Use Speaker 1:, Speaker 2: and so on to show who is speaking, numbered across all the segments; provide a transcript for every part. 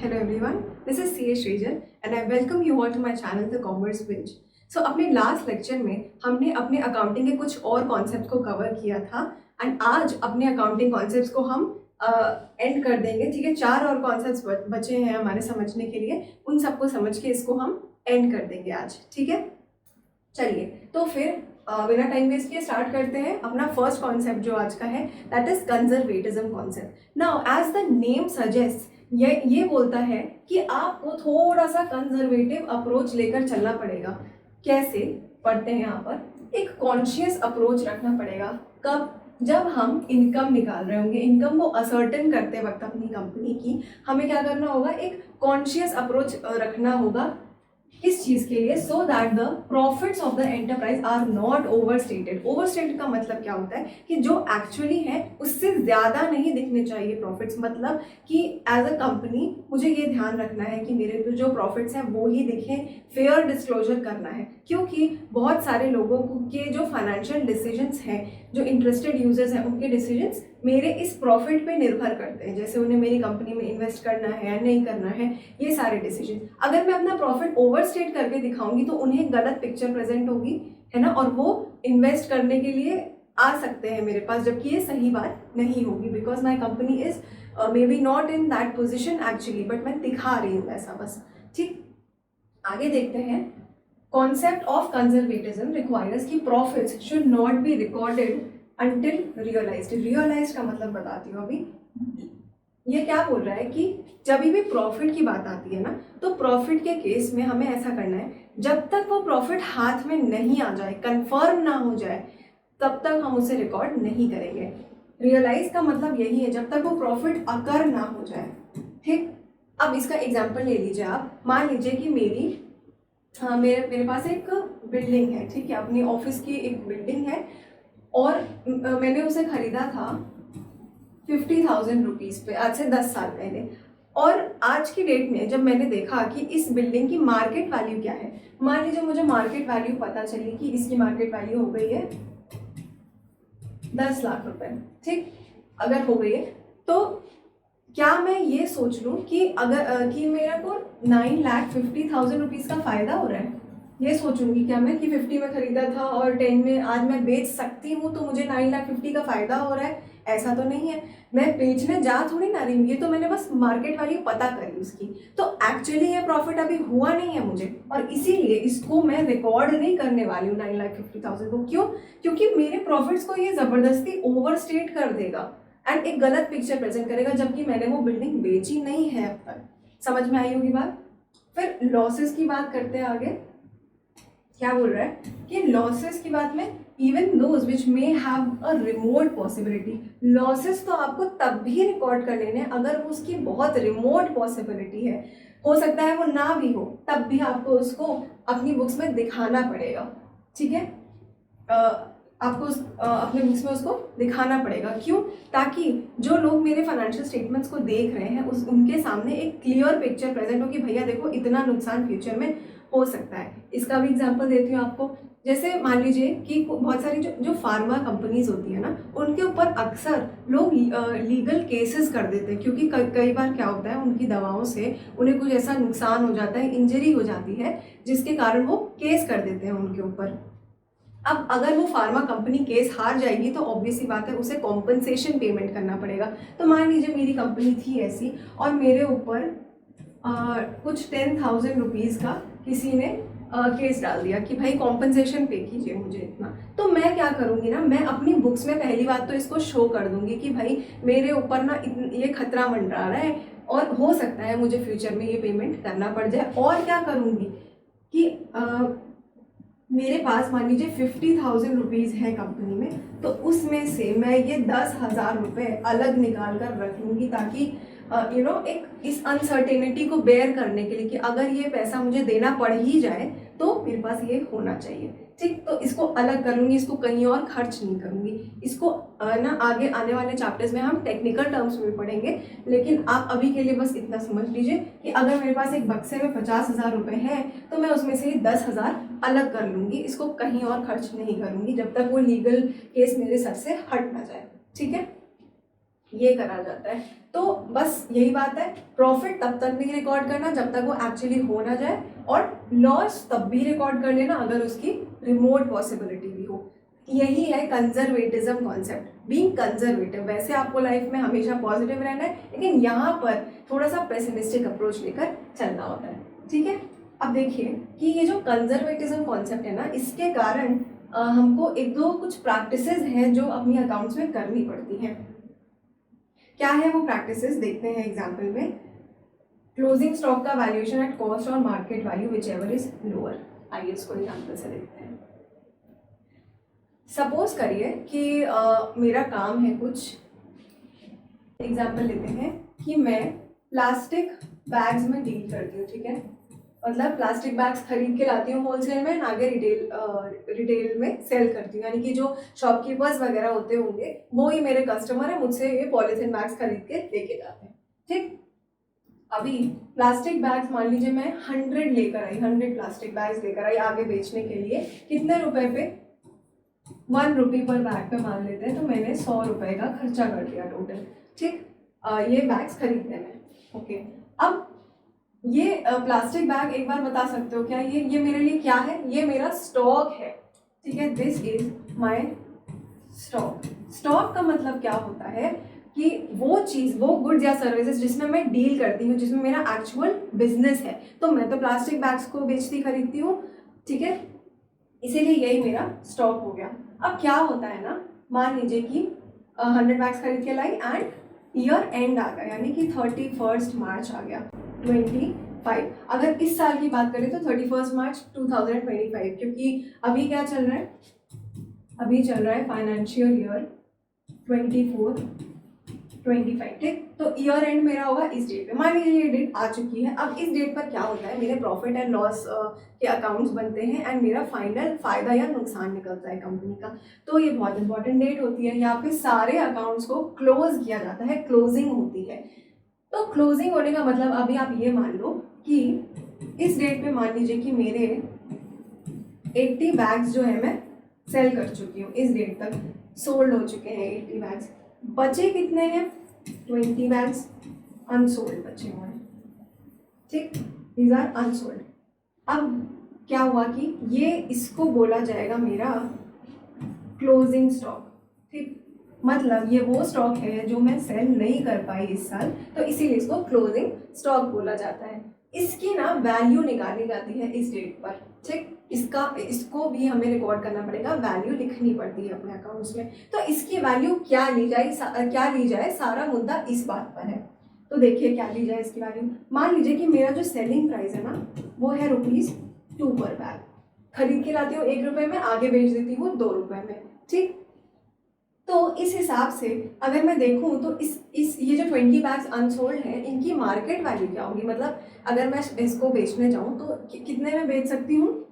Speaker 1: Hello everyone, this is CA Srijal and I welcome you all to my channel The Commerce Binge. So अपने last lecture में हमने अपने accounting के कुछ और कॉन्सेप्ट को कवर किया था एंड आज अपने अकाउंटिंग कॉन्सेप्ट्स को हम एंड कर देंगे। ठीक है, 4 और कॉन्सेप्ट्स बचे हैं हमारे समझने के लिए, उन सबको समझ के इसको हम एंड कर देंगे आज। ठीक है, चलिए तो फिर बिना टाइम वेस्ट किए स्टार्ट करते हैं। अपना फर्स्ट कॉन्सेप्ट जो आज का है that is conservatism concept. Now as the name suggest, ये बोलता है कि आपको थोड़ा सा कंजर्वेटिव अप्रोच लेकर चलना पड़ेगा। कैसे पढ़ते हैं यहाँ पर, एक कॉन्शियस अप्रोच रखना पड़ेगा। कब? जब हम इनकम निकाल रहे होंगे, इनकम को असर्टेन करते वक्त अपनी कंपनी की, हमें क्या करना होगा, एक कॉन्शियस अप्रोच रखना होगा। इस चीज के लिए so that the profits of the enterprise are not overstated. Overstated का मतलब क्या होता है कि जो एक्चुअली है उससे ज्यादा नहीं दिखने चाहिए प्रॉफिट्स। मतलब कि एज अ कंपनी मुझे ये ध्यान रखना है कि मेरे जो प्रॉफिट्स हैं वो ही दिखें, फेयर डिस्क्लोजर करना है। क्योंकि बहुत सारे लोगों के जो फाइनेंशियल डिसीजंस हैं, जो इंटरेस्टेड यूजर्स हैं, उनके डिसीजंस मेरे इस प्रॉफिट पे निर्भर करते हैं। जैसे उन्हें मेरी कंपनी में इन्वेस्ट करना है या नहीं करना है, ये सारे डिसीजन। अगर मैं अपना प्रॉफिट ओवरस्टेट करके दिखाऊंगी तो उन्हें गलत पिक्चर प्रेजेंट होगी, है ना, और वो इन्वेस्ट करने के लिए आ सकते हैं मेरे पास, जबकि ये सही बात नहीं होगी। Because my company is may be not in that position actually, but मैं दिखा रही हूँ ऐसा बस। ठीक, आगे देखते हैं। कॉन्सेप्ट ऑफ कंजर्वेटिज्म रिक्वायर्स कि profits should not be recorded until realised. Realised का मतलब बताती हूँ अभी। ये क्या बोल रहा है कि जब भी प्रॉफिट की बात आती है ना, तो प्रॉफिट के केस में हमें ऐसा करना है, जब तक वो प्रॉफिट हाथ में नहीं आ जाए, कंफर्म ना हो जाए, तब तक हम उसे रिकॉर्ड नहीं करेंगे। रियलाइज का मतलब यही है, जब तक वो प्रॉफिट अकर ना हो जाए। ठीक, अब इसका एग्जाम्पल ले लीजिए आप। मान लीजिए कि मेरे पास एक बिल्डिंग है, ठीक है, अपनी ऑफिस की एक बिल्डिंग है और मैंने उसे खरीदा था 50,000 रुपीज़ पे, आज से 10 साल पहले। और आज की डेट में जब मैंने देखा कि इस बिल्डिंग की मार्केट वैल्यू क्या है, मान लीजिए मुझे मार्केट वैल्यू पता चली कि इसकी मार्केट वैल्यू हो गई है 10 लाख रुपए। ठीक, अगर हो गई है तो क्या मैं ये सोच लूँ कि अगर कि मेरा को 9,50,000 रुपीज़ का फ़ायदा हो रहा है, ये सोचूंगी क्या मैं कि 50 में खरीदा था और 10 में आज मैं बेच सकती हूँ, तो मुझे 9,50,000 का फ़ायदा हो रहा है? ऐसा तो नहीं है। मैं बेचने जा थोड़ी ना रही हूँ, ये तो मैंने बस मार्केट वैल्यू पता करी उसकी। तो एक्चुअली ये प्रॉफिट अभी हुआ नहीं है मुझे, और इसीलिए इसको मैं रिकॉर्ड नहीं करने वाली हूँ 9,50,000 को। क्यों? क्योंकि मेरे प्रॉफिट्स को ये ज़बरदस्ती ओवरस्टेट कर देगा एंड एक गलत पिक्चर प्रेजेंट करेगा, जबकि मैंने वो बिल्डिंग बेची नहीं है अब तक। समझ में आई होगी बात। फिर लॉसेस की बात करते हैं आगे। क्या बोल रहा है कि लॉसेस की बात में even those which may have a remote possibility, losses तो आपको तब भी रिकॉर्ड कर लेने अगर उसकी बहुत रिमोट पॉसिबिलिटी है। हो सकता है वो ना भी हो, तब भी आपको उसको अपनी बुक्स में दिखाना पड़ेगा। ठीक है, आपको अपने बुक्स में उसको दिखाना पड़ेगा। क्यों? ताकि जो लोग मेरे फाइनेंशियल स्टेटमेंट्स को देख रहे हैं उनके सामने एक क्लियर पिक्चर प्रेजेंट हो कि भैया देखो इतना नुकसान फ्यूचर में हो सकता है। इसका भी एग्जांपल देती हूँ आपको। जैसे मान लीजिए कि बहुत सारी जो फार्मा कंपनीज होती है ना, उनके ऊपर अक्सर लोग लीगल केसेस कर देते हैं, क्योंकि कई बार क्या होता है, उनकी दवाओं से उन्हें कुछ ऐसा नुकसान हो जाता है, इंजरी हो जाती है, जिसके कारण वो केस कर देते हैं उनके ऊपर। अब अगर वो फार्मा कंपनी केस हार जाएगी तो ऑब्वियस सी बात है उसे कॉम्पनसेशन पेमेंट करना पड़ेगा। तो मान लीजिए मेरी कंपनी थी ऐसी और मेरे ऊपर कुछ 10,000 रुपीज़ का किसी ने केस डाल दिया कि भाई कॉम्पनसेशन पे कीजिए मुझे इतना। तो मैं क्या करूँगी ना, मैं अपनी बुक्स में पहली बात तो इसको शो कर दूंगी कि भाई मेरे ऊपर ना ये खतरा मंडरा रहा है और हो सकता है मुझे फ्यूचर में ये पेमेंट करना पड़ जाए। और क्या करूँगी कि मेरे पास मान लीजिए 50,000 रुपीज़ है कंपनी में, तो उसमें से मैं ये 10,000 रुपये अलग निकाल कर रख लूँगी, ताकि एक इस अनसर्टेनिटी को बेयर करने के लिए कि अगर ये पैसा मुझे देना पड़ ही जाए तो मेरे पास ये होना चाहिए। ठीक, तो इसको अलग कर लूँगी, इसको कहीं और खर्च नहीं करूँगी। इसको ना आगे आने वाले चैप्टर्स में हम टेक्निकल टर्म्स में पढ़ेंगे, लेकिन आप अभी के लिए बस इतना समझ लीजिए कि अगर मेरे पास एक बक्से में 50,000 रुपये हैं तो मैं उसमें से 10,000 अलग कर लूँगी, इसको कहीं और खर्च नहीं करूँगी जब तक वो लीगल केस मेरे सर से हट ना जाए। ठीक है, ये करा जाता है। तो बस यही बात है, प्रॉफिट तब तक नहीं रिकॉर्ड करना जब तक वो एक्चुअली हो ना जाए, और लॉस तब भी रिकॉर्ड कर लेना अगर उसकी रिमोट पॉसिबिलिटी भी हो। यही है कंजर्वेटिज्म कॉन्सेप्ट, बीइंग कंजर्वेटिव। वैसे आपको लाइफ में हमेशा पॉजिटिव रहना है, लेकिन यहाँ पर थोड़ा सा पेसिमिस्टिक अप्रोच लेकर चलना होता है, ठीक है। अब देखिए कि ये जो कंजर्वेटिज्म कॉन्सेप्ट है ना, इसके कारण हमको एक दो कुछ प्रैक्टिसेस हैं जो अपनी अकाउंट्स में करनी पड़ती हैं। क्या है वो प्रैक्टिसेस, देखते हैं एग्जाम्पल में। क्लोजिंग स्टॉक का वैल्यूएशन एट कॉस्ट और market value which ever is lower. आइए इसको एग्जाम्पल से देखते हैं। सपोज करिए कि मेरा काम है कुछ, एग्जाम्पल लेते हैं कि मैं प्लास्टिक बैग्स में डील करती हूँ, ठीक है। मतलब प्लास्टिक बैग्स खरीद के लाती हूँ होलसेल में, आगे रिटेल में सेल करती हूँ, यानी कि जो शॉपकीपर्स वगैरह होते होंगे वो ही मेरे कस्टमर है, मुझसे ये पॉलीथीन बैग्स खरीद के लेके जाते हैं, ठीक। अभी प्लास्टिक बैग्स मान लीजिए मैं 100 लेकर आई, 100 प्लास्टिक बैग्स लेकर आई आगे बेचने के लिए, कितने रुपए पे, 1 रुपी पर बैग पे मान लेते हैं, तो मैंने 100 रुपए का खर्चा कर दिया टोटल, ठीक। ये बैग्स खरीदने में, ओके। अब ये प्लास्टिक बैग, एक बार बता सकते हो क्या ये मेरे लिए क्या है? ये मेरा स्टॉक है, ठीक है। This is my stock. Stock का मतलब क्या होता है कि वो चीज़, वो गुड्स या सर्विसेज जिसमें मैं डील करती हूँ, जिसमें मेरा एक्चुअल बिजनेस है। तो मैं तो प्लास्टिक बैग्स को बेचती खरीदती हूँ, ठीक है, इसीलिए यही मेरा स्टॉक हो गया। अब क्या होता है ना, मान लीजिए कि 100 बैग्स खरीद के लाई एंड ईयर एंड आ गया, यानी कि 31 मार्च आ गया 25। अगर इस साल की बात करें तो 31 मार्च 2025, क्योंकि अभी क्या चल रहा है, अभी चल रहा है फाइनेंशियल ईयर 24-25, ठीक। तो ईयर एंड मेरा होगा इस डेट पे, मान लीजिए ये डेट आ चुकी है। अब इस डेट पर क्या होता है, मेरे प्रॉफिट एंड लॉस के अकाउंट्स बनते हैं एंड मेरा फाइनल फायदा या नुकसान निकलता है कंपनी का। तो ये बहुत इंपॉर्टेंट डेट होती है, यहाँ पे सारे अकाउंट्स को क्लोज किया जाता है, क्लोजिंग होती है। तो क्लोजिंग होने का मतलब, अभी आप ये मान लो कि इस डेट पे मान लीजिए कि मेरे 80 बैग्स जो है मैं सेल कर चुकी हूँ, इस डेट तक सोल्ड हो चुके हैं 80 बैग्स। बचे कितने हैं, 20 बैग्स अनसोल्ड बचे हुए हैं, ठीक, दीज आर अनसोल्ड। अब क्या हुआ कि ये इसको बोला जाएगा मेरा क्लोजिंग स्टॉक, ठीक। मतलब ये वो स्टॉक है जो मैं सेल नहीं कर पाई इस साल, तो इसीलिए इसको क्लोजिंग स्टॉक बोला जाता है। इसकी ना वैल्यू निकाली जाती है इस डेट पर, ठीक। इसको भी हमें रिकॉर्ड करना पड़ेगा, वैल्यू लिखनी पड़ती है अपने अकाउंट्स में। तो इसकी वैल्यू क्या ली जाए, सारा मुद्दा इस बात पर है। तो देखिए क्या ली जाए इसकी वैल्यू। मान लीजिए कि मेरा जो सेलिंग प्राइस है ना, वो है ₹2 पर बैग। खरीद के लाती हूँ 1 रुपये में, आगे बेच देती हूँ 2 रुपये में, ठीक। तो इस हिसाब से अगर मैं देखूं तो इस ये जो 20 बैग्स अनसोल्ड हैं, इनकी मार्केट वैल्यू क्या होगी, मतलब अगर मैं इसको बेचने जाऊं तो कितने में बेच सकती हूँ,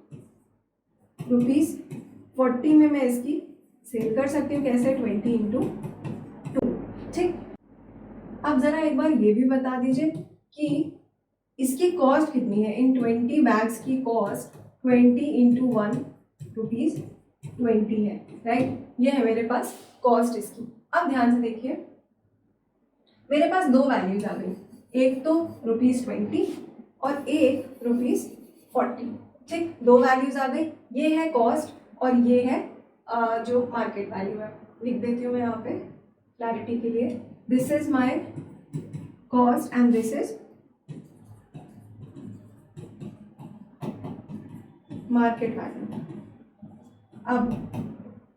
Speaker 1: ₹40 में मैं इसकी सेल कर सकती हूँ। कैसे, 20 × 2, ठीक। अब ज़रा एक बार ये भी बता दीजिए कि इसकी कॉस्ट कितनी है। इन 20 बैग्स की कॉस्ट 20 × 1 ₹20 है, राइट। ये है मेरे पास कॉस्ट इसकी। अब ध्यान से देखिए, मेरे पास 2 वैल्यूज आ गई, एक तो ₹20 और एक ₹40, ठीक। 2 वैल्यूज आ गई, ये है कॉस्ट और ये है जो मार्केट वैल्यू है। लिख देती हूँ मैं यहाँ पे क्लैरिटी के लिए, this is my cost and this is market value. अब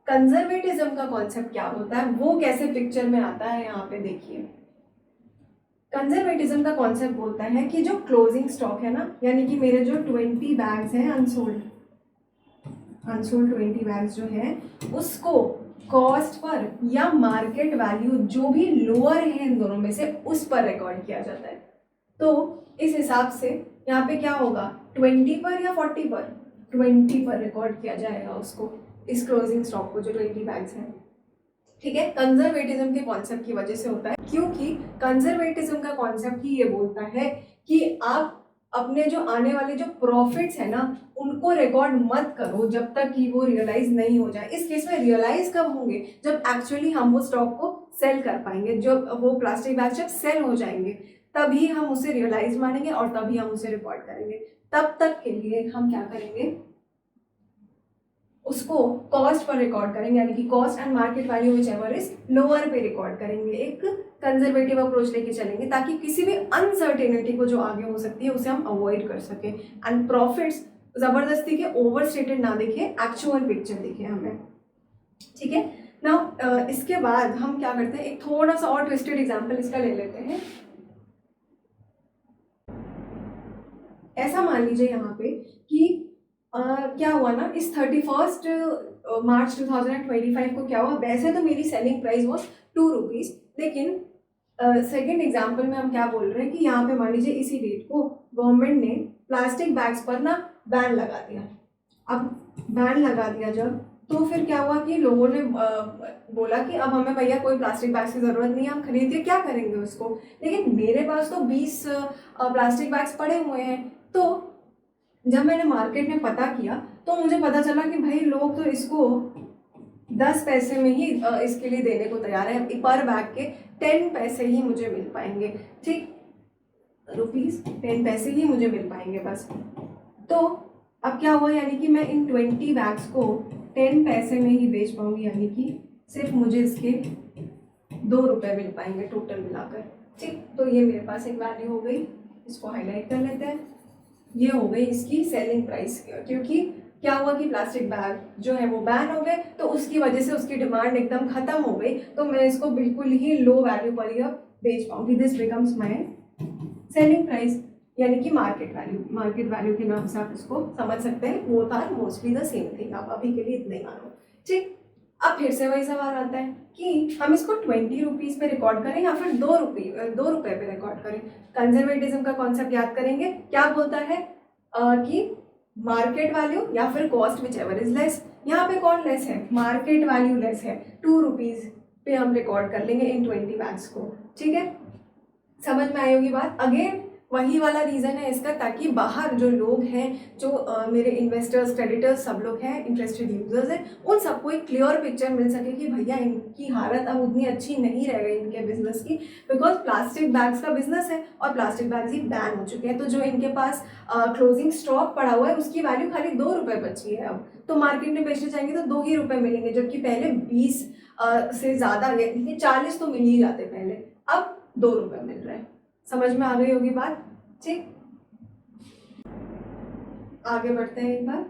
Speaker 1: कंजर्वेटिज्म का कॉन्सेप्ट क्या होता है, वो कैसे पिक्चर में आता है, यहाँ पे देखिए। कंजर्वेटिज्म का कॉन्सेप्ट बोलता है कि जो क्लोजिंग स्टॉक है ना, यानी कि मेरे जो 20 बैग्स हैं अनसोल्ड 20 बैग्स जो है, उसको कॉस्ट पर या मार्केट वैल्यू जो भी लोअर है इन दोनों में से, उस पर रिकॉर्ड किया जाता है। तो इस हिसाब से यहाँ पे क्या होगा, 20 पर या 40 पर, 20 पर रिकॉर्ड किया जाएगा उसको, इस क्लोजिंग स्टॉक को जो 20 बैग्स हैं, ठीक है। कंजर्वेटिज्म के कॉन्सेप्ट की वजह से होता है, क्योंकि कंजर्वेटिज्म का कॉन्सेप्ट ही ये बोलता है कि आप अपने जो आने वाले जो प्रॉफिट्स है ना, उनको रिकॉर्ड मत करो जब तक कि वो रियलाइज नहीं हो जाए। इस केस में रियलाइज कब होंगे, जब एक्चुअली हम वो स्टॉक को सेल कर पाएंगे, जो वो प्लास्टिक बैग जब सेल हो जाएंगे तभी हम उसे रियलाइज मानेंगे और तभी हम उसे रिकॉर्ड करेंगे। तब तक के लिए हम क्या करेंगे, उसको कॉस्ट पर रिकॉर्ड करेंगे, यानी कि cost and market value which ever is lower पे रिकॉर्ड करेंगे। एक कंजर्वेटिव अप्रोच लेके चलेंगे ताकि किसी भी अनसर्टेनिटी को जो आगे हो सकती है उसे हम अवॉइड कर सकें एंड प्रॉफिट्स जबरदस्ती के ओवर स्टेटेड ना दिखे, एक्चुअल पिक्चर दिखे हमें। ठीक है ना। इसके बाद हम क्या करते हैं, एक थोड़ा सा और ट्विस्टेड एग्जाम्पल इसका ले लेते हैं। ऐसा मान लीजिए यहाँ पे कि क्या हुआ ना, इस 31 मार्च 2025 को क्या हुआ, वैसे तो मेरी सेलिंग प्राइस वॉज 2 रुपीज़, लेकिन सेकेंड एग्जाम्पल में हम क्या बोल रहे हैं कि यहाँ पे मान लीजिए इसी डेट को गवर्नमेंट ने प्लास्टिक बैग्स पर ना बैन लगा दिया। अब बैन लगा दिया जब, तो फिर क्या हुआ कि लोगों ने बोला कि अब हमें भैया कोई प्लास्टिक बैग्स की ज़रूरत नहीं है, हम खरीद के क्या करेंगे उसको। लेकिन मेरे पास तो 20 प्लास्टिक बैग्स पड़े हुए हैं। तो जब मैंने मार्केट में पता किया तो मुझे पता चला कि भाई लोग तो इसको 10 पैसे में ही इसके लिए देने को तैयार है। पर बैग के 10 पैसे ही मुझे मिल पाएंगे, ठीक, ₹10 पैसे ही मुझे मिल पाएंगे बस। तो अब क्या हुआ, यानी कि मैं इन 20 बैग्स को 10 पैसे में ही बेच पाऊंगी, यानी कि सिर्फ मुझे इसके 2 रुपये मिल पाएंगे टोटल मिलाकर। ठीक, तो ये मेरे पास एक वैल्यू हो गई, इसको हाईलाइट कर लेते हैं। ये हो गई इसकी सेलिंग प्राइस, क्योंकि क्या हुआ कि प्लास्टिक बैग जो है वो बैन हो गए, तो उसकी वजह से उसकी डिमांड एकदम खत्म हो गई, तो मैं इसको बिल्कुल ही लो वैल्यू पर ही अब बेच पाऊंगी। This becomes my selling price, यानी कि मार्केट वैल्यू। मार्केट वैल्यू के नाम से आप इसको समझ सकते हैं, both are mostly the same thing. आप अभी के लिए इतना ही मानो। ठीक, अब फिर से वही सवाल आता है कि हम इसको 20 रुपीज़ पे रिकॉर्ड करें या फिर 2 रुपये पे रिकॉर्ड करें। कंजर्वेटिज्म का कॉन्सेप्ट याद करेंगे, क्या बोलता है कि मार्केट वैल्यू या फिर cost which ever is less. यहाँ पे कौन लेस है, मार्केट वैल्यू लेस है। 2 रुपीज़ पे हम रिकॉर्ड कर लेंगे इन 20 बैग्स को। ठीक है, समझ में आई होगी बात। अगेन वही वाला रीज़न है इसका, ताकि बाहर जो लोग हैं, जो मेरे इन्वेस्टर्स, क्रेडिटर्स, सब लोग हैं, इंटरेस्टेड यूजर्स हैं, उन सबको एक क्लियर पिक्चर मिल सके कि भैया इनकी हालत अब उतनी अच्छी नहीं रह गई इनके बिजनेस की, बिकॉज प्लास्टिक बैग्स का बिजनेस है और प्लास्टिक बैग्स ही बैन हो चुके हैं। तो जो इनके पास क्लोजिंग स्टॉक पड़ा हुआ है उसकी वैल्यू खाली 2 रुपये बची है अब। तो मार्केट में बेचने जाएंगे तो 2 ही रुपये मिलेंगे, जबकि पहले 20 से ज़्यादा, 40 तो मिल ही जाते पहले, अब 2 रुपये मिल रहे हैं। समझ में आ गई होगी बात। ठीक, आगे बढ़ते हैं, एक बार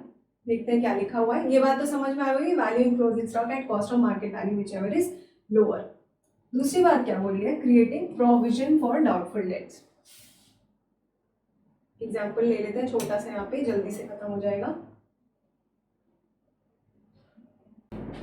Speaker 1: देखते हैं क्या लिखा हुआ है। ये बात तो समझ में आ गई, value in closing stock at cost of market value which ever is lower. दूसरी बात क्या बोली है, creating provision for doubtful debts. Example ले लेते हैं छोटा सा, यहाँ पे जल्दी से खत्म हो जाएगा।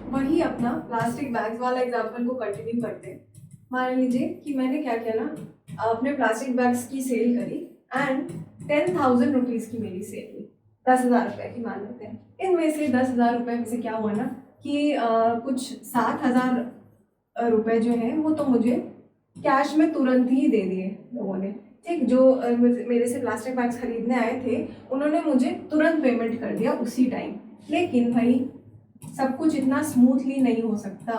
Speaker 1: वही अपना प्लास्टिक बैग्स वाला एग्जाम्पल को कंटिन्यू करते हैं। मान लीजिए कि मैंने क्या किया ना, अपने प्लास्टिक बैग्स की सेल करी एंड 10,000 रुपीज़ की मेरी सेल हुई, 10,000 रुपये की मान लेते हैं। इनमें से 10,000 रुपये में से क्या हुआ ना कि कुछ 7,000 रुपये जो है वो तो मुझे कैश में तुरंत ही दे दिए लोगों ने। ठीक, जो मेरे से प्लास्टिक बैग्स खरीदने आए थे उन्होंने मुझे तुरंत पेमेंट कर दिया उसी टाइम। लेकिन भाई सब कुछ इतना स्मूथली नहीं हो सकता।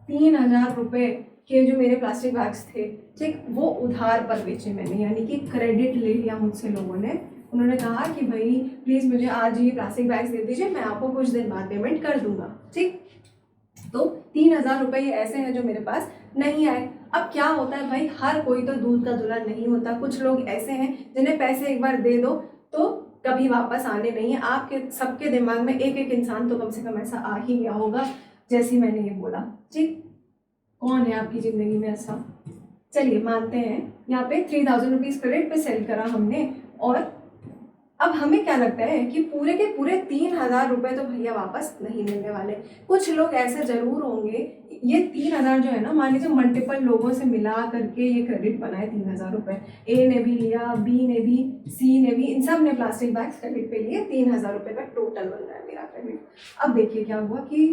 Speaker 1: 3,000 रुपये के जो मेरे प्लास्टिक बैग्स थे, ठीक, वो उधार पर बेचे मैंने, यानी कि क्रेडिट ले लिया मुझसे लोगों ने। उन्होंने कहा कि भाई प्लीज़ मुझे आज ये प्लास्टिक बैग्स दे दीजिए, मैं आपको कुछ दिन बाद पेमेंट कर दूंगा। ठीक, तो 3,000 रुपये ऐसे हैं जो मेरे पास नहीं आए। अब क्या होता है भाई, हर कोई तो दूध का धुला नहीं होता। कुछ लोग ऐसे हैं जिन्हें पैसे एक बार दे दो तो कभी वापस आने नहीं है। आपके सबके दिमाग में एक एक इंसान तो कम से कम ऐसा आ ही गया होगा जैसे मैंने ये बोला। ठीक, कौन है आपकी ज़िंदगी में ऐसा? चलिए मानते हैं यहाँ पे 3,000 रुपीज़ क्रेडिट पे सेल करा हमने, और अब हमें क्या लगता है कि पूरे के पूरे 3,000 रुपये तो भैया वापस नहीं मिलने वाले। कुछ लोग ऐसे ज़रूर होंगे, ये 3,000 जो है ना, मान लीजिए मल्टीपल लोगों से मिला करके ये क्रेडिट बना है 3,000 रुपये। ए ने भी लिया, बी ने भी, सी ने भी, इन सब ने प्लास्टिक बैग्स क्रेडिट पे लिए। 3,000 रुपये का टोटल बन रहा है मेरा क्रेडिट। अब देखिए क्या हुआ कि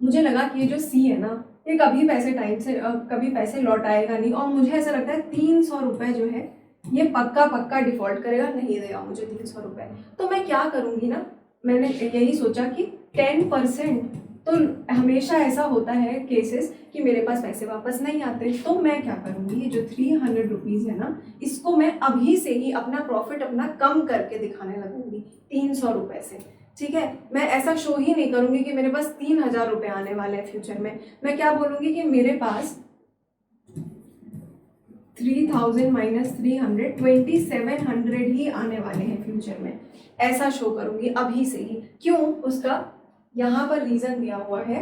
Speaker 1: मुझे लगा कि ये जो सी है ना, ये कभी पैसे टाइम से कभी पैसे लौटाएगा नहीं, और मुझे ऐसा लगता है 300 रुपये जो है ये पक्का डिफ़ॉल्ट करेगा, नहीं देगा मुझे 300 रुपये। तो मैं क्या करूँगी ना, मैंने यही सोचा कि 10% तो हमेशा ऐसा होता है केसेस कि मेरे पास पैसे वापस नहीं आते, तो मैं क्या करूँगी, ये जो 300 रुपीज़ है ना, इसको मैं अभी से ही अपना प्रॉफिट अपना कम करके दिखाने लगूंगी 300 रुपये से। ठीक है, मैं ऐसा शो ही नहीं करूँगी कि मेरे पास 3000 रुपये आने वाले हैं फ्यूचर में। मैं क्या बोलूँगी कि मेरे पास 3000 माइनस 300 2700 ही आने वाले हैं फ्यूचर में, ऐसा शो करूँगी अभी से ही। क्यों? उसका यहाँ पर रीज़न दिया हुआ है,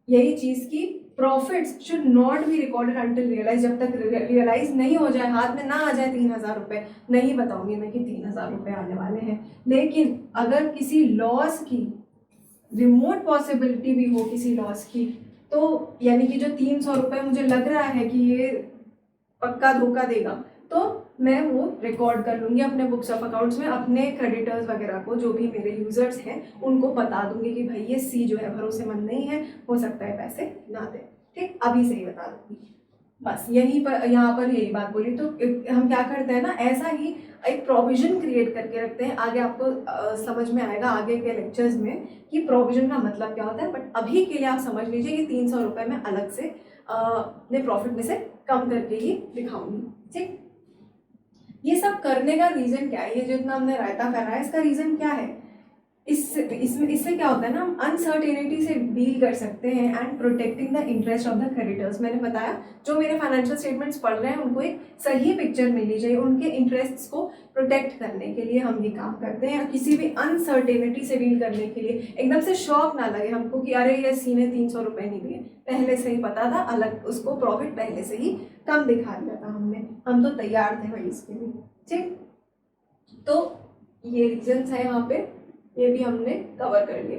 Speaker 1: यही चीज़ की profits should not be recorded until realise, जब तक रियलाइज नहीं हो जाए, हाथ में ना आ जाए 3000 रुपये, नहीं बताऊंगी मैं कि 3000 रुपये आने वाले हैं। लेकिन अगर किसी लॉस की रिमोट पॉसिबिलिटी भी हो किसी लॉस की, तो यानी कि जो 300 रुपये मुझे लग रहा है कि ये पक्का धोखा देगा, तो मैं वो रिकॉर्ड कर लूँगी अपने बुक्स ऑफ अकाउंट्स में, अपने क्रेडिटर्स वगैरह को, जो भी मेरे यूजर्स हैं उनको बता दूंगी कि भाई ये सी जो है भरोसेमंद नहीं है, हो सकता है पैसे ना दे। ठीक, अभी से ही बता दूंगी। बस यहीं पर, यहाँ पर यही बात बोली। तो हम क्या करते हैं ना, ऐसा ही एक प्रोविजन क्रिएट करके रखते हैं। आगे आपको समझ में आएगा आगे के लेक्चर्स में कि प्रोविजन का मतलब क्या होता है, बट अभी के लिए आप समझ लीजिए कि 300 रुपये में अलग से अपने प्रॉफिट में से कम करके ही दिखाऊंगी। ठीक, ये सब करने का रीज़न क्या है, ये जो इतना हमने रायता फैलाया है, इसका रीज़न क्या है? इससे क्या होता है ना, हम अनसर्टेनिटी से डील कर सकते हैं and protecting the interest of the creditors. मैंने बताया जो मेरे फाइनेंशियल स्टेटमेंट्स पढ़ रहे हैं उनको एक सही पिक्चर मिलनी चाहिए, उनके इंटरेस्ट्स को प्रोटेक्ट करने के लिए हम ये काम करते हैं। किसी भी अनसर्टेनिटी से डील करने के लिए एकदम से शॉक ना लगे हमको कि अरे ये सी ने 300 रुपये नहीं दिए, पहले से ही पता था, अलग उसको प्रॉफिट पहले से ही कम दिखा दिया था हमने, हम तो तैयार थे भाई इसके लिए। ठीक, तो ये रीजंस है यहाँ पे, ये भी हमने कवर कर लिया।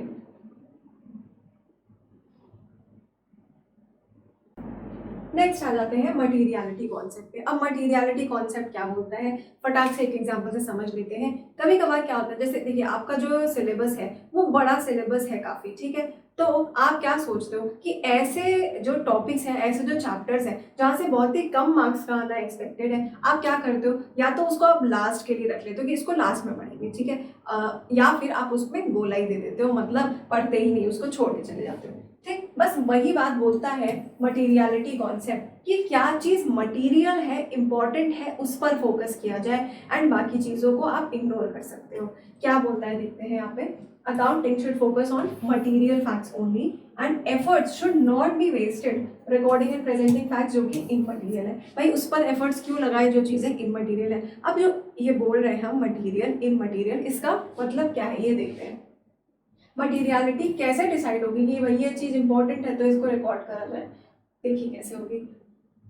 Speaker 1: नेक्स्ट आ जाते हैं मटीरियलिटी कॉन्सेप्ट पे। अब मटीरियलिटी कॉन्सेप्ट क्या होता है, फटाक से एक एग्जांपल से समझ लेते हैं। कभी कभार क्या होता है, जैसे देखिए आपका जो सिलेबस है वो बड़ा सिलेबस है काफ़ी, ठीक है, तो आप क्या सोचते हो कि ऐसे जो टॉपिक्स हैं, ऐसे जो चैप्टर्स हैं जहाँ से बहुत ही कम मार्क्स का आना एक्सपेक्टेड है, आप क्या करते हो, या तो उसको आप लास्ट के लिए रख लेते हो कि इसको लास्ट में पढ़ेंगे, ठीक है, या फिर आप उसमें गोलाई दे देते हो, मतलब पढ़ते ही नहीं, उसको छोड़ के चले जाते हो। ठीक, बस वही बात बोलता है मटीरियलिटी कॉन्सेप्ट कि क्या चीज़ मटीरियल है, इम्पॉर्टेंट है, उस पर फोकस किया जाए एंड बाकी चीज़ों को आप इग्नोर कर सकते हो। क्या बोलता है देखते हैं यहाँ पे, accounting should focus on material facts only and efforts should not be wasted recording and presenting facts जो कि इमटीरियल है। भाई उस पर एफर्ट्स क्यों लगाए जो चीज़ें इमटीरियल है। अब जो ये बोल रहे हैं हम मटीरियल इमटीरियल, इसका मतलब क्या है ये देखते हैं। मटीरियलिटी कैसे डिसाइड होगी कि भाई ये चीज़ इंपॉर्टेंट है तो इसको रिकॉर्ड करा जाए, देखिए कैसे होगी।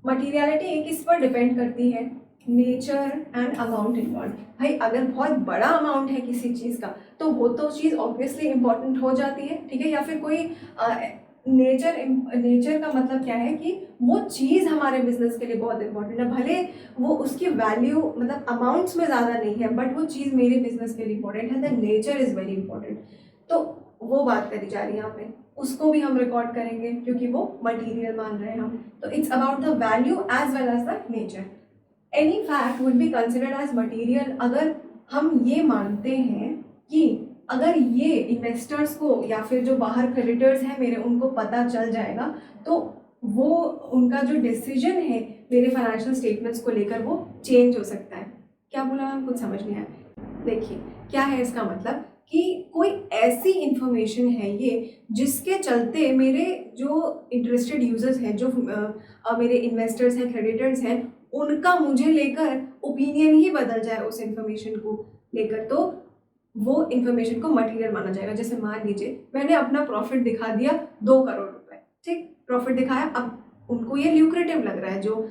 Speaker 1: मटीरियलिटी किस पर डिपेंड करती है, नेचर एंड अमाउंट इन्वॉल्व। भाई अगर बहुत बड़ा अमाउंट है किसी चीज़ का तो वो तो चीज़ ऑब्वियसली इंपॉर्टेंट हो जाती है, ठीक है, या फिर कोई नेचर का मतलब क्या है कि वो चीज़ हमारे बिजनेस के लिए बहुत इंपॉर्टेंट है, भले वो उसकी वैल्यू मतलब अमाउंट्स में ज़्यादा नहीं है, बट वो चीज़ मेरे बिजनेस के लिए इंपॉर्टेंट है, the nature is very important. तो वो बात करी जा रही है यहाँ पे, उसको भी हम रिकॉर्ड करेंगे क्योंकि वो मटीरियल मान रहे हैं हम। तो it's about the value as well as the nature. Any fact would be considered as material अगर हम ये मानते हैं कि अगर ये इन्वेस्टर्स को या फिर जो बाहर क्रेडिटर्स हैं मेरे, उनको पता चल जाएगा तो वो उनका जो डिसीजन है मेरे फाइनेंशियल स्टेटमेंट्स को लेकर वो चेंज हो सकता है। क्या बोला मैम, कुछ समझ नहीं आया। देखिए क्या है इसका मतलब कि कोई ऐसी इंफॉर्मेशन है ये जिसके चलते मेरे जो इंटरेस्टेड यूजर्स हैं, जो मेरे इन्वेस्टर्स हैं, क्रेडिटर्स हैं, उनका मुझे लेकर ओपिनियन ही बदल जाए उस इंफॉर्मेशन को लेकर, तो वो इंफॉर्मेशन को मटेरियल माना जाएगा। जैसे मान लीजिए मैंने अपना प्रॉफिट दिखा दिया 2 करोड़ रुपए, ठीक, प्रॉफिट दिखाया, अब उनको ये ल्यूक्रेटिव लग रहा है, जो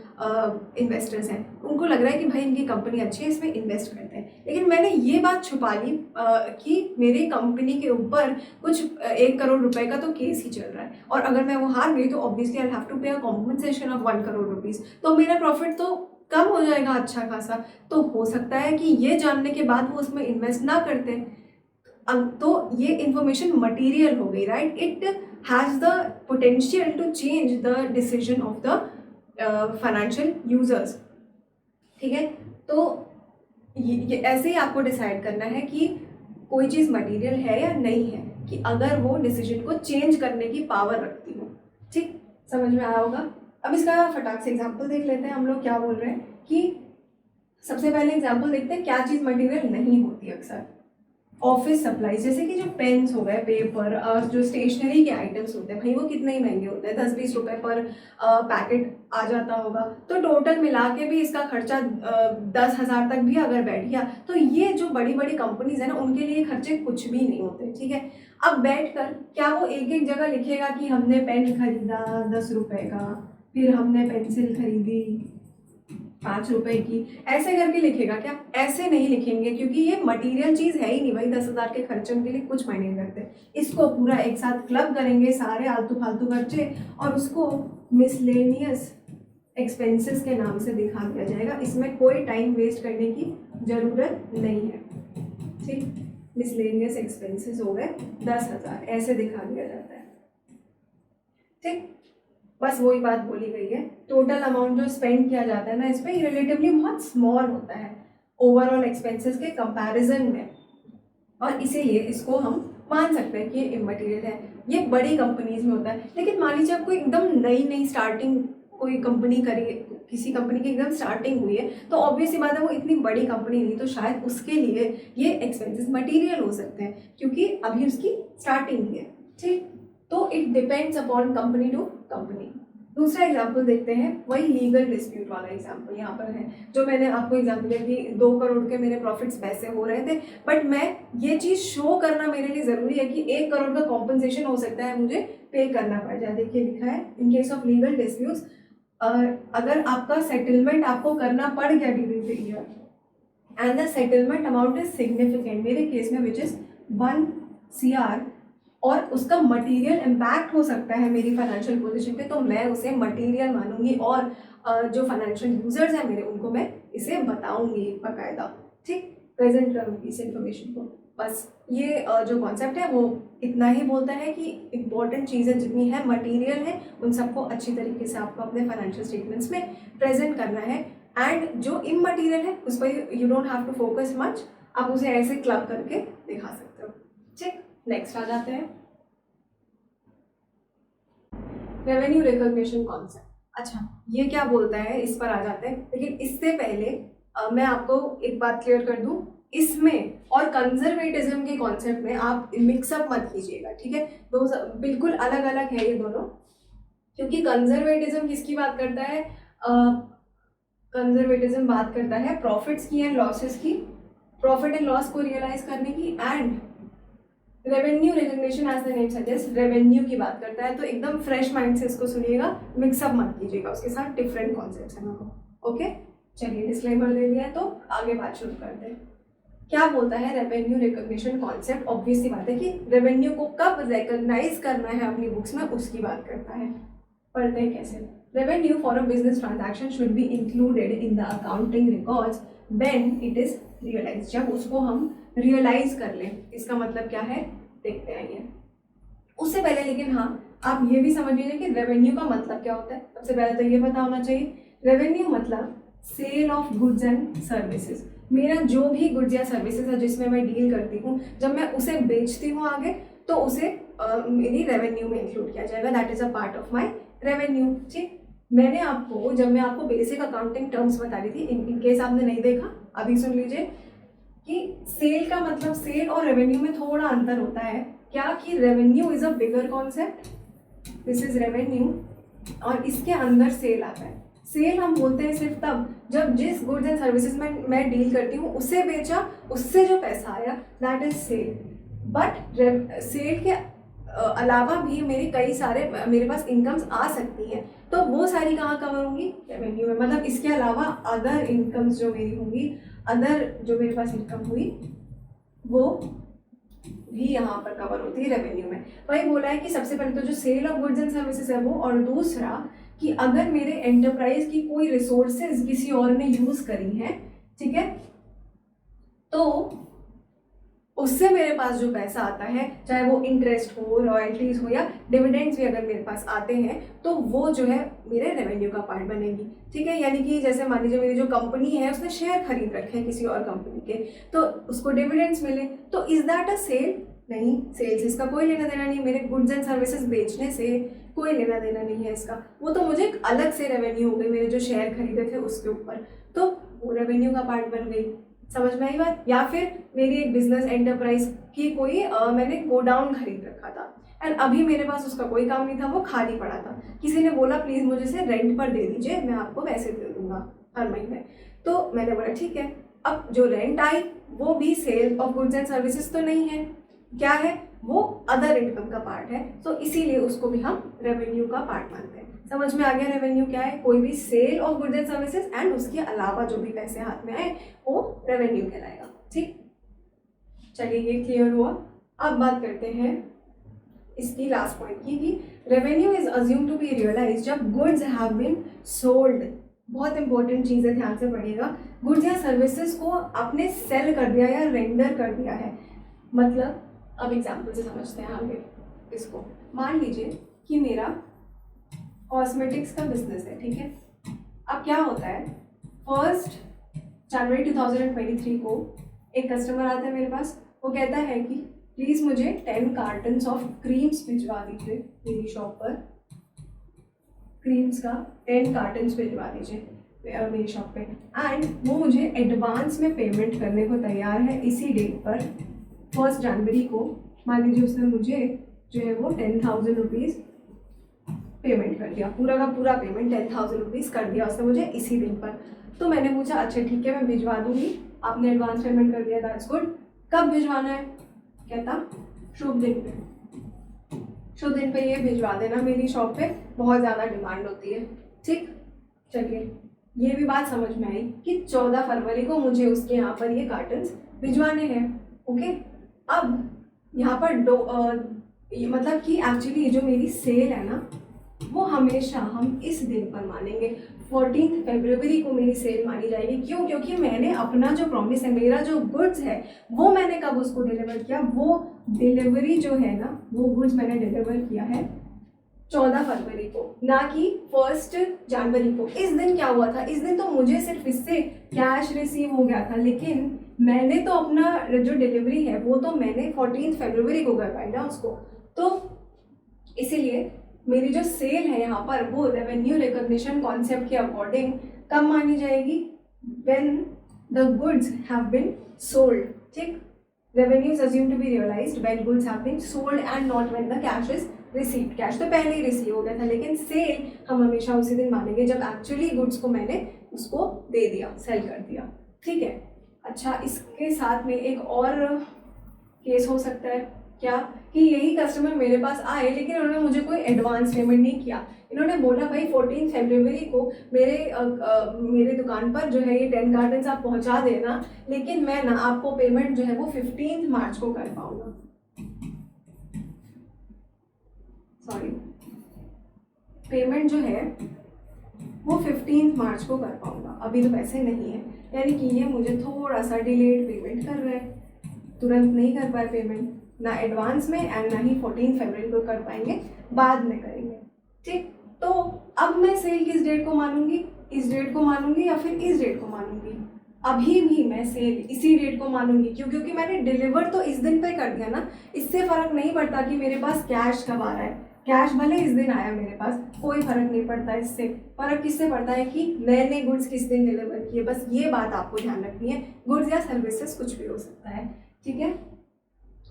Speaker 1: इन्वेस्टर्स हैं उनको लग रहा है कि भाई इनकी कंपनी अच्छी है, इसमें इन्वेस्ट करते हैं। लेकिन मैंने ये बात छुपा ली कि मेरी कंपनी के ऊपर कुछ 1 करोड़ रुपए का तो केस ही चल रहा है, और अगर मैं वो हार गई तो ऑब्वियसली आई हैव टू पे अ कॉम्पनसेशन ऑफ 1 करोड़ रुपीज़, तो मेरा प्रॉफिट तो कम हो जाएगा अच्छा खासा। तो हो सकता है कि ये जानने के बाद वो उसमें इन्वेस्ट ना करते, तो ये इंफॉर्मेशन मटीरियल हो गई, राइट। It has the potential to change the decision of the financial users, ठीक है। तो ये ऐसे ही आपको डिसाइड करना है कि कोई चीज़ मटीरियल है या नहीं है। कि अगर वो डिसीजन को चेंज करने की पावर रखती हो। ठीक, समझ में आया होगा। अब इसका फटाक से एग्जाम्पल देख लेते हैं हम लोग क्या बोल रहे हैं। कि सबसे पहले एग्जाम्पल देखते हैं क्या चीज़ मटेरियल नहीं होती अक्सर। ऑफिस सप्लाईज, जैसे कि जो पेन्स हो गए, पेपर और जो स्टेशनरी के आइटम्स होते हैं, भाई वो कितने ही महंगे होते हैं, 10-20 रुपए पर पैकेट आ जाता होगा। तो टोटल मिला के भी इसका खर्चा 10,000 तक भी अगर बैठ गया तो ये जो बड़ी बड़ी कंपनीज है ना, उनके लिए खर्चे कुछ भी नहीं होते। ठीक है, अब बैठ कर क्या वो एक एक जगह लिखेगा कि हमने पेन खरीदा 10 रुपए का, फिर हमने पेंसिल खरीदी 5 रुपए की, ऐसे करके लिखेगा क्या? ऐसे नहीं लिखेंगे, क्योंकि ये मटेरियल चीज़ है ही नहीं भाई। 10,000 के खर्चे उनके लिए कुछ मायने नहीं रखते। इसको पूरा एक साथ क्लब करेंगे सारे आलतू फालतू खर्चे, और उसको मिसलेनियस एक्सपेंसेस के नाम से दिखा दिया जाएगा। इसमें कोई टाइम वेस्ट करने की ज़रूरत नहीं है। ठीक, मिसलेनियस एक्सपेंसेस हो गए 10,000, ऐसे दिखा दिया जाता है। ठीक, बस वही बात बोली गई है। टोटल अमाउंट जो स्पेंड किया जाता है ना इस पर, रिलेटिवली बहुत स्मॉल होता है ओवरऑल एक्सपेंसेस के कंपैरिजन में, और इसीलिए इसको हम मान सकते हैं कि ये इमटेरियल है। ये बड़ी कंपनीज में होता है। लेकिन मान लीजिए आपको एकदम नई स्टार्टिंग कोई कंपनी करी, किसी कंपनी की एकदम स्टार्टिंग हुई है, तो ऑब्वियसली बात है वो इतनी बड़ी कंपनी नहीं, तो शायद उसके लिए ये एक्सपेंसेस मटेरियल हो सकते हैं, क्योंकि अभी उसकी स्टार्टिंग ही है। ठीक, तो it depends upon company to company. दूसरा एग्जाम्पल देखते हैं, वही लीगल डिस्प्यूट वाला एग्जाम्पल यहाँ पर है, जो मैंने आपको एग्जाम्पल दिया कि 2 करोड़ के मेरे प्रॉफिट्स पैसे हो रहे थे, बट मैं ये चीज़ शो करना मेरे लिए ज़रूरी है कि 1 करोड़ का कॉम्पनसेशन हो सकता है मुझे पे करना पड़ जाए। देखिए लिखा है, in case of legal disputes, अगर आपका सेटलमेंट आपको करना पड़ गया during the year and the settlement amount is significant, मेरे केस में विच इज़ 1 CR, और उसका मटेरियल इम्पैक्ट हो सकता है मेरी फाइनेंशियल पोजीशन पे, तो मैं उसे मटेरियल मानूंगी, और जो फाइनेंशियल यूजर्स हैं मेरे, उनको मैं इसे बताऊंगी बाकायदा। ठीक, प्रेजेंट करूंगी इस इन्फॉर्मेशन को। बस ये जो कॉन्सेप्ट है वो इतना ही बोलता है कि इंपॉर्टेंट चीज़ें जितनी है मटेरियल है, उन सबको अच्छी तरीके से आपको अपने फाइनेंशियल स्टेटमेंट्स में प्रेजेंट करना है, एंड जो इमटेरियल है उस पर you don't have to focus much, आप उसे ऐसे क्लब करके दिखा सकते हो। ठीक, नेक्स्ट आ जाते हैं, रेवेन्यू रिकॉग्निशन कॉन्सेप्ट। अच्छा, ये क्या बोलता है, इस पर आ जाते हैं। लेकिन इससे पहले मैं आपको एक बात क्लियर कर दूं, इसमें और कंजर्वेटिज्म के कॉन्सेप्ट में आप मिक्सअप मत कीजिएगा। ठीक है, दो बिल्कुल अलग अलग है ये दोनों, क्योंकि कंजर्वेटिज्म किसकी बात करता है? कंजर्वेटिज्म बात करता है प्रॉफिट्स की एंड लॉसेस की, प्रॉफिट एंड लॉस को रियलाइज करने की, and revenue recognition as the name suggest revenue की बात करता है। तो एकदम फ्रेश माइंड से इसको सुनिएगा, मिक्सअप मत कीजिएगा, उसके साथ डिफरेंट कॉन्सेप्ट्स हैं दोनों। ओके, चलिए डिस्क्लेमर दे दिया है तो आगे बात शुरू करते हैं। क्या बोलता है रेवेन्यू रिकग्निशन कॉन्सेप्ट? ऑब्वियसली बात है कि रेवेन्यू को कब रिकग्नाइज करना है अपनी बुक्स में, उसकी बात करता है। पढ़ते हैं कैसे। Revenue for a business transaction should be included in the accounting records when it is realise, जब उसको हम रियलाइज कर लें। इसका मतलब क्या है, देखते हैं ये। उससे पहले लेकिन हाँ, आप ये भी समझ लीजिए कि रेवेन्यू का मतलब क्या होता है। सबसे पहले तो ये पता होना चाहिए, रेवेन्यू मतलब sale of goods and services. मेरा जो भी गुड्स या सर्विसेज है जिसमें मैं डील करती हूँ, जब मैं उसे बेचती हूँ आगे, तो उसे मेरी रेवेन्यू में इंक्लूड किया जाएगा। That is a part of my revenue. ठीक, मैंने आपको, जब मैं आपको बेसिक अकाउंटिंग टर्म्स बता रही थी, इन केस आपने नहीं देखा अभी सुन लीजिए, कि सेल का मतलब, सेल और रेवेन्यू में थोड़ा अंतर होता है। क्या कि revenue is a bigger concept, this is revenue, और इसके अंदर सेल आता है। सेल हम बोलते हैं सिर्फ तब जब जिस गुड्स एंड सर्विसेज में मैं डील करती हूँ उसे बेचा, उससे जो पैसा आया, that is sale. But sale के अलावा भी मेरी कई सारे मेरे पास इनकम्स आ सकती हैं, तो वो सारी कहाँ कवर होंगी, रेवेन्यू में। मतलब इसके अलावा अदर इनकम्स जो मेरी होंगी, अदर जो मेरे पास इनकम हुई, वो भी यहाँ पर कवर होती है रेवेन्यू में। वही बोला है कि सबसे पहले तो जो sale of goods and services है वो, और दूसरा कि अगर मेरे एंटरप्राइज की कोई रिसोर्सेज किसी और ने यूज करी हैं, ठीक है, तो उससे मेरे पास जो पैसा आता है, चाहे वो इंटरेस्ट हो, रॉयल्टीज हो, या डिविडेंड्स भी अगर मेरे पास आते हैं, तो वो जो है मेरे रेवेन्यू का पार्ट बनेगी। ठीक है, यानी कि जैसे मान लीजिए मेरी जो कंपनी है उसने शेयर खरीद रखे हैं किसी और कंपनी के, तो उसको डिविडेंड्स मिले, तो इज दैट अ सेल? नहीं, सेल्स इसका कोई लेना देना नहीं, मेरे गुड्स एंड सर्विसेज बेचने से कोई लेना देना नहीं है इसका। वो तो मुझे एक अलग से रेवेन्यू हो गई, मेरे जो शेयर खरीदे थे उसके ऊपर, तो वो रेवेन्यू का पार्ट बन गई। समझ में आई बात? या फिर मेरी एक बिजनेस एंटरप्राइज की कोई मैंने गोडाउन खरीद रखा था एंड अभी मेरे पास उसका कोई काम नहीं था, वो खाली पड़ा था, किसी ने बोला प्लीज़ मुझे से रेंट पर दे दीजिए, मैं आपको पैसे दे दूंगा हर महीने। तो मैंने बोला ठीक है। अब जो रेंट आई वो भी sale of goods and services तो नहीं है, क्या है वो अदर इनकम का पार्ट है, तो इसीलिए उसको भी हम रेवेन्यू का पार्ट मानते हैं। समझ में आ गया रेवेन्यू क्या है? कोई भी sale of goods and services and उसके अलावा जो भी पैसे हाथ में आए वो रेवेन्यू कहलाएगा। ठीक, चलिए ये क्लियर हुआ। अब बात करते हैं इसकी लास्ट पॉइंट की कि revenue is assume to be realise जब गुड्स हैव बीन सोल्ड। बहुत इंपॉर्टेंट चीज़ है, ध्यान से पढ़िएगा। गुड्स या सर्विसेज को आपने सेल कर दिया या रेंडर कर दिया है, मतलब अब एग्जाम्पल से समझते हैं आगे इसको। मान लीजिए कि मेरा कॉस्मेटिक्स का बिजनेस है, ठीक है। अब क्या होता है, 1 जनवरी 2023 को एक कस्टमर आता है मेरे पास, वो कहता है कि प्लीज़ मुझे 10 कार्टन्स ऑफ क्रीम्स भिजवा दीजिए मेरी शॉप पर, क्रीम्स का 10 कार्टन्स भिजवा दीजिए मेरी शॉप पे, एंड वो मुझे एडवांस में पेमेंट करने को तैयार है इसी डेट पर 1 जनवरी को। मान लीजिए उसने मुझे जो है वो 10,000 रुपीज़ पेमेंट कर दिया, पूरा का पूरा पेमेंट 10,000 रुपीज़ कर दिया उसने मुझे इसी दिन पर। तो मैंने पूछा अच्छा ठीक है मैं भिजवा दूंगी, आपने एडवांस पेमेंट कर दिया, दैट्स गुड, कब भिजवाना है? कहता शुभ दिन पे, शुभ दिन पे ये भिजवा देना, मेरी शॉप पे बहुत ज़्यादा डिमांड होती है। ठीक, चलिए ये भी बात समझ में आई कि 14 फरवरी को मुझे उसके यहाँ पर ये कार्टन्स भिजवाने हैं। ओके, अब यहाँ पर मतलब कि एक्चुअली जो मेरी सेल है ना वो हमेशा हम इस दिन पर मानेंगे, 14 फरवरी को मेरी सेल मानी जाएगी। क्यों? क्योंकि मैंने अपना जो प्रॉमिस है, मेरा जो गुड्स है वो मैंने कब उसको डिलीवर किया, वो डिलीवरी जो है ना वो गुड्स मैंने डिलीवर किया है 14 फरवरी को, ना कि 1 जनवरी को। इस दिन क्या हुआ था, इस दिन तो मुझे सिर्फ इससे कैश रिसीव हो गया था, लेकिन मैंने तो अपना जो डिलीवरी है वो तो मैंने 14 फरवरी को कर पाई ना उसको। तो इसीलिए मेरी जो सेल है यहाँ पर वो रेवेन्यू रिकॉग्निशन कॉन्सेप्ट के अकॉर्डिंग कब मानी जाएगी? When the goods have been sold. ठीक, revenue is assumed to be realised when goods have been sold and not when the cash is received. Cash तो पहले ही रिसीव हो गया था, लेकिन सेल हम हमेशा उसी दिन मानेंगे जब एक्चुअली गुड्स को मैंने उसको दे दिया, सेल कर दिया। ठीक है, अच्छा इसके साथ में एक और केस हो सकता है क्या, कि यही कस्टमर मेरे पास आए लेकिन उन्होंने मुझे कोई एडवांस पेमेंट नहीं किया। इन्होंने बोला भाई 14 फरवरी को मेरे दुकान पर जो है ये 10 कार्टन्स आप पहुंचा देना, लेकिन मैं ना आपको पेमेंट जो है वो 15 मार्च को कर पाऊंगा। सॉरी, पेमेंट जो है वो 15 मार्च को कर पाऊंगा, अभी तो पैसे नहीं है। यानी कि ये मुझे थोड़ा सा डिलेड पेमेंट कर रहे हैं, तुरंत नहीं कर पाए पेमेंट, ना एडवांस में एंड ना ही 14 फरवरी को कर पाएंगे, बाद में करेंगे। ठीक, तो अब मैं सेल किस डेट को मानूंगी, इस डेट को मानूंगी या फिर इस डेट को मानूंगी? अभी भी मैं सेल इसी डेट को मानूंगी। क्यों? क्योंकि मैंने डिलीवर तो इस दिन पे कर दिया ना, इससे फर्क नहीं पड़ता कि मेरे पास कैश कब आ रहा है। कैश भले इस दिन आया मेरे पास, कोई फर्क नहीं पड़ता, इससे फर्क किससे पड़ता है कि मैंने गुड्स किस दिन डिलीवर किए। बस ये बात आपको ध्यान रखनी है, गुड्स या सर्विसेज कुछ भी हो सकता है। ठीक है,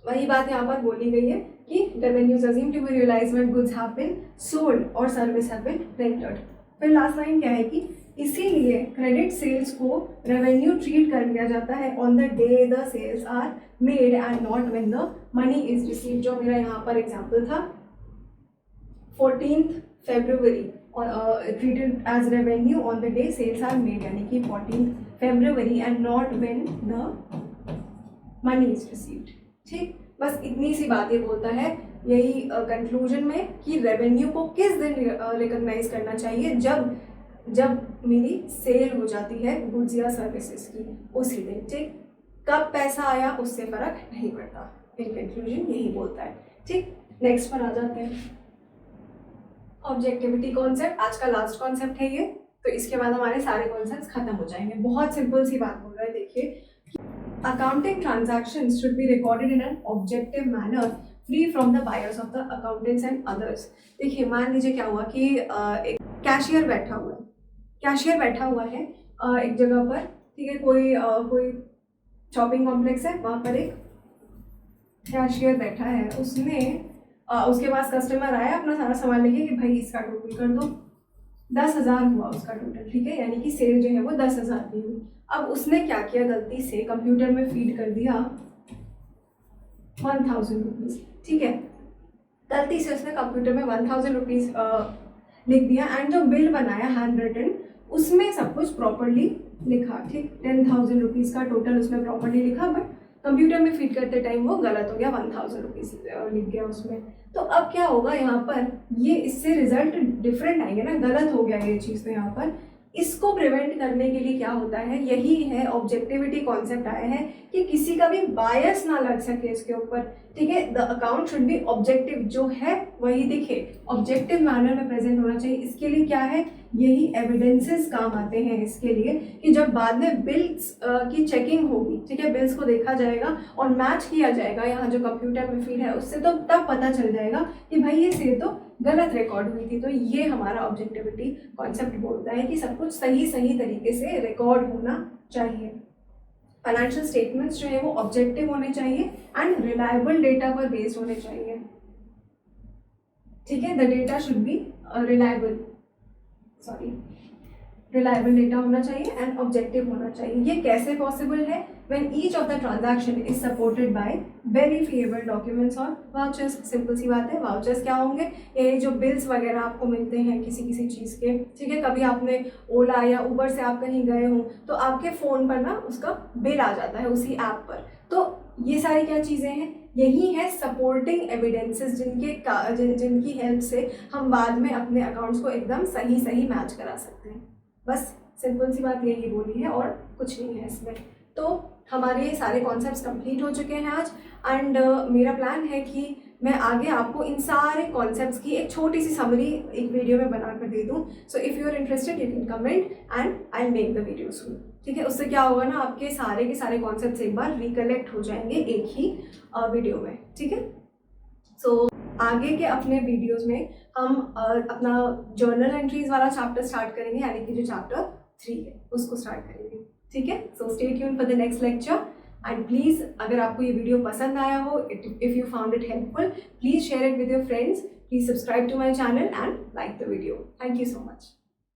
Speaker 1: वही बात यहाँ पर बोली गई है कि revenues assume to be realised when goods have been sold और सर्विस हैव बीन रेंडर्ड। फिर लास्ट लाइन क्या है कि इसीलिए क्रेडिट सेल्स को रेवेन्यू ट्रीट कर लिया जाता है on the day the sales are made and not when the money is received. जो मेरा यहाँ पर एग्जाम्पल था 14 फरवरी treated as revenue on the day sales are made, यानी कि 14 फरवरी and not when the money is received. ठीक, बस इतनी सी बात ये बोलता है यही कंक्लूजन में कि रेवेन्यू को किस दिन रिकॉग्नाइज करना चाहिए, जब मेरी सेल हो जाती है गुड्स या सर्विसेज की, उसी दिन। ठीक, कब पैसा आया उससे फर्क नहीं पड़ता, इन कंक्लूजन यही बोलता है। ठीक, नेक्स्ट पर आ जाते हैं। ऑब्जेक्टिविटी कॉन्सेप्ट आज का लास्ट कॉन्सेप्ट है ये, तो इसके बाद हमारे सारे कॉन्सेप्ट खत्म हो जाएंगे। बहुत सिंपल सी बात बोल रहा है, देखिए Accounting transactions should be recorded in an objective manner, free from the bias of the accountants and others. देखिए मान लीजिए क्या हुआ कि एक कैशियर बैठा हुआ है, एक जगह पर, ठीक है, कोई शॉपिंग कॉम्प्लेक्स है, वहाँ पर एक कैशियर बैठा है, उसके पास कस्टमर आया अपना सारा सामान लेके कि भाई इसका टोटल कर दो, 10,000 हुआ उसका टोटल, ठीक है, यानी कि सेल जो है वो 10,000 की हुई। अब उसने क्या किया, गलती से कंप्यूटर में फीड कर दिया 1,000 रुपीज़, ठीक है, गलती से उसने कंप्यूटर में 1,000 रुपीज़ लिख दिया, एंड जो बिल बनाया हैंड रिटन उसमें सब कुछ प्रॉपरली लिखा, ठीक, 10,000 रुपीज़ का टोटल उसमें प्रॉपरली लिखा, बट कंप्यूटर में फीड करते टाइम वो गलत हो गया, 1,000 रुपीज़ लिख गया उसमें। तो अब क्या होगा यहाँ पर, ये इससे रिजल्ट डिफरेंट आएंगे ना, गलत हो गया ये चीज़। तो यहाँ पर इसको प्रिवेंट करने के लिए क्या होता है, यही है ऑब्जेक्टिविटी कॉन्सेप्ट आया है कि किसी का भी बायस ना लग सके इसके ऊपर, ठीक है। The account should be objective, जो है वही दिखे, ऑब्जेक्टिव मैनर में प्रेजेंट होना चाहिए। इसके लिए क्या है, यही एविडेंसेस काम आते हैं इसके लिए कि जब बाद में बिल्स की चेकिंग होगी, ठीक है, बिल्स को देखा जाएगा और मैच किया जाएगा यहाँ जो कंप्यूटर में फीड है उससे, तो तब पता चल जाएगा कि भाई ये सेल तो गलत रिकॉर्ड हुई थी। तो ये हमारा ऑब्जेक्टिविटी कॉन्सेप्ट बोलता है कि सब कुछ सही तरीके से रिकॉर्ड होना चाहिए। फाइनेंशियल स्टेटमेंट्स जो है वो ऑब्जेक्टिव होने चाहिए एंड रिलायबल डेटा पर बेस्ड होने चाहिए, ठीक है। The data should be reliable data होना चाहिए एंड ऑब्जेक्टिव होना चाहिए। ये कैसे पॉसिबल है, when each of the transaction is supported by verifiable documents और वाउचर्स। सिंपल सी बात है, वाउचर्स क्या होंगे, ये जो बिल्स वगैरह आपको मिलते हैं किसी चीज़ के, ठीक है, कभी आपने ओला या उबर से आप कहीं गए हो तो आपके फ़ोन पर ना उसका बिल आ जाता है उसी ऐप पर। तो ये सारी क्या चीज़ें हैं, यही है सपोर्टिंग एविडेंसेस जिनकी हेल्प से हम बाद में अपने अकाउंट्स को एकदम सही मैच करा सकते हैं। बस सिंपल सी बात यही बोली है और कुछ नहीं है इसमें। तो हमारे ये सारे कॉन्सेप्ट्स कंप्लीट हो चुके हैं आज, एंड मेरा प्लान है कि मैं आगे आपको इन सारे कॉन्सेप्ट्स की एक छोटी सी समरी एक वीडियो में बना कर दे दूँ। So if you are interested you can comment and I will make the video soon, ठीक है। उससे क्या होगा ना, आपके सारे के सारे कॉन्सेप्ट्स एक बार रिकलेक्ट हो जाएंगे एक ही वीडियो में, ठीक है। सो आगे के अपने वीडियोस में हम अपना जर्नल एंट्रीज वाला चैप्टर स्टार्ट करेंगे, यानी कि जो चैप्टर 3 है उसको स्टार्ट करेंगे, ठीक है। So stay tune for the next lecture, and please अगर आपको ये वीडियो पसंद आया हो, if you found it helpful, please share it with your friends, please subscribe to my channel and like the video. Thank you so much.